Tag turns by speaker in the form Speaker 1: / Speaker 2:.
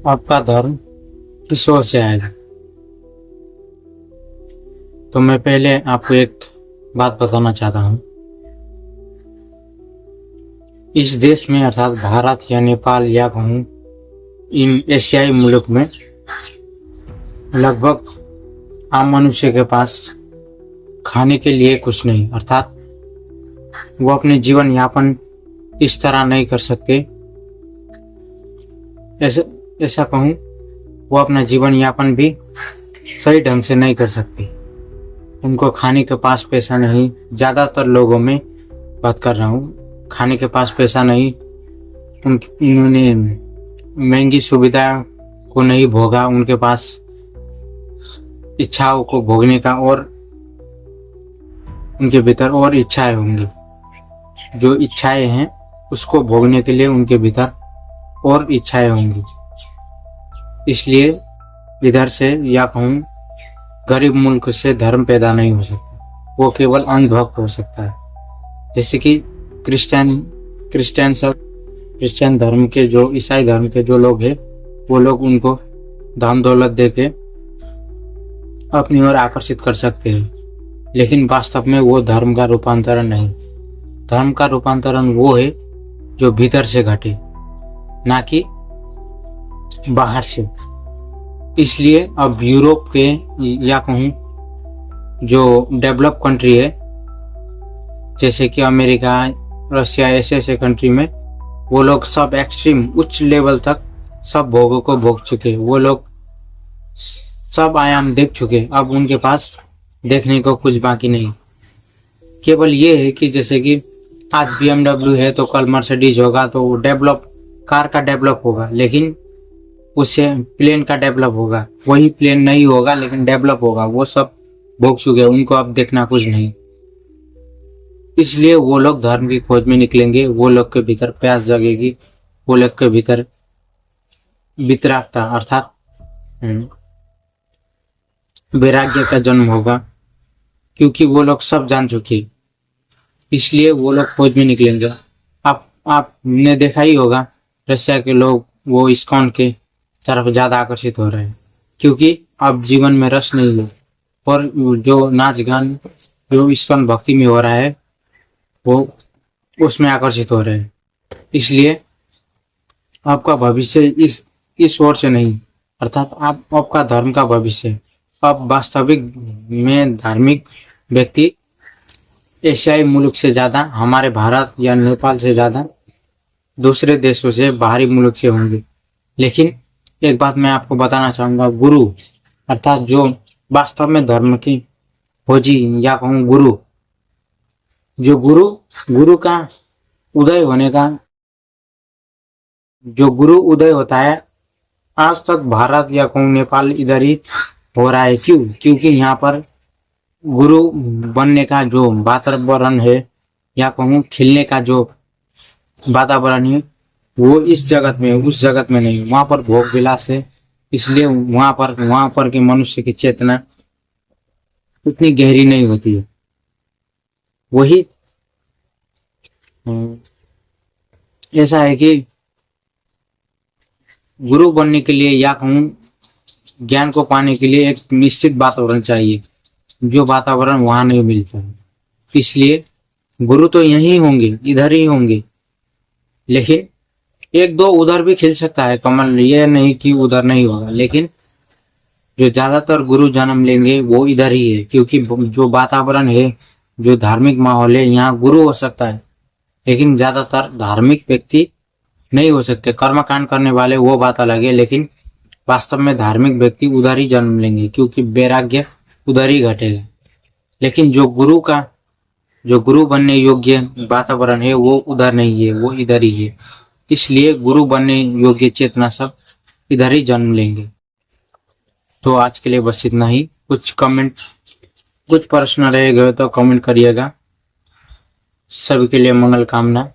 Speaker 1: आपका धर्म किस ओर से आएगा। तो मैं पहले आपको एक बात बताना चाहता हूँ। इस देश में अर्थात भारत या नेपाल या कहूँ इन एशियाई मुल्क में लगभग आम मनुष्य के पास खाने के लिए कुछ नहीं, अर्थात वो अपने जीवन यापन इस तरह नहीं कर सकते। ऐसा कहूँ, वो अपना जीवन यापन भी सही ढंग से नहीं कर सकते। उनको खाने के पास पैसा नहीं, ज़्यादातर लोगों में बात कर रहा हूँ, खाने के पास पैसा नहीं। इन्होंने महंगी सुविधा को नहीं भोगा, उनके पास इच्छाओं को भोगने का और उनके भीतर और इच्छाएं होंगी। जो इच्छाएं हैं उसको भोगने के लिए उनके भीतर और इच्छाएं होंगी। इसलिए इधर से या कहूँ गरीब मुल्क से धर्म पैदा नहीं हो सकता, वो केवल अंधभक्त हो सकता है। जैसे कि क्रिश्चियन धर्म के जो ईसाई धर्म के जो लोग हैं, वो लोग उनको धन दौलत देके अपनी ओर आकर्षित कर सकते हैं, लेकिन वास्तव में वो धर्म का रूपांतरण नहीं। धर्म का रूपांतरण वो है जो भीतर से घटे, ना कि बाहर से। इसलिए अब यूरोप के या कहूँ जो डेवलप कंट्री है, जैसे कि अमेरिका, रशिया, ऐसे कंट्री में वो लोग सब एक्सट्रीम उच्च लेवल तक सब भोगों को भोग चुके। वो लोग सब आयाम देख चुके। अब उनके पास देखने को कुछ बाकी नहीं। केवल ये है कि जैसे कि आज BMW है तो कल मर्सिडीज होगा, तो डेवलप कार का डेवलप होगा, लेकिन उससे प्लेन का डेवलप होगा। वही प्लेन नहीं होगा लेकिन डेवलप होगा। वो सब भोग चुके, उनको अब देखना कुछ नहीं। इसलिए वो लोग धर्म की खोज में निकलेंगे। वो लोग के भीतर प्यास जगेगी, वो लोग के भीतर वितरागता अर्थात वैराग्य का जन्म होगा, क्योंकि वो लोग सब जान चुके। इसलिए वो लोग खोज में निकलेंगे। आपने देखा ही होगा, रशिया के लोग वो इस्कॉन के तरफ ज्यादा आकर्षित हो रहे हैं, क्योंकि अब जीवन में रस नहीं है। और जो नाच गान जो इस्कॉन भक्ति में हो रहा है, वो उसमें आकर्षित हो रहे हैं। इसलिए आपका भविष्य इस ओर से नहीं, अर्थात आपका धर्म का भविष्य। अब वास्तविक में धार्मिक व्यक्ति एशियाई मुल्क से ज्यादा, हमारे भारत या नेपाल से ज्यादा दूसरे देशों से, बाहरी मुल्क से होंगे। लेकिन एक बात मैं आपको बताना चाहूंगा, गुरु अर्थात जो वास्तव में धर्म की खोजी या कहूँ गुरु, जो गुरु का उदय होने का, जो गुरु उदय होता है, आज तक भारत या कहूँ नेपाल इधर ही हो रहा है। क्योंकि यहाँ पर गुरु बनने का जो वातावरण है या कहूँ खिलने का जो वातावरण है, वो इस जगत में, उस जगत में नहीं। वहां पर भोग विलास है, इसलिए वहां पर के मनुष्य की चेतना उतनी गहरी नहीं होती है। वही ऐसा है कि गुरु बनने के लिए या कहूँ ज्ञान को पाने के लिए एक निश्चित वातावरण चाहिए, जो वातावरण वहां नहीं मिलता है। इसलिए गुरु तो यहीं होंगे, इधर ही होंगे, लेकिन एक दो उधर भी खिल सकता है कमल, ये नहीं कि उधर नहीं होगा। लेकिन जो ज्यादातर गुरु जन्म लेंगे वो इधर ही है, क्योंकि जो वातावरण है, जो धार्मिक माहौल है, यहाँ गुरु हो सकता है, लेकिन ज्यादातर धार्मिक व्यक्ति नहीं हो सकते। कर्मकांड करने वाले वो बात अलग है, लेकिन वास्तव में धार्मिक व्यक्ति उधर ही जन्म लेंगे, क्योंकि वैराग्य उधर ही घटेगा। लेकिन जो गुरु बनने योग्य वातावरण है, वो उधर नहीं है, वो इधर ही है। इसलिए गुरु बनने योग्य चेतना सब इधर ही जन्म लेंगे। तो आज के लिए बस इतना ही। कुछ प्रश्न रह गए तो कमेंट करिएगा। सभी के लिए मंगल कामना।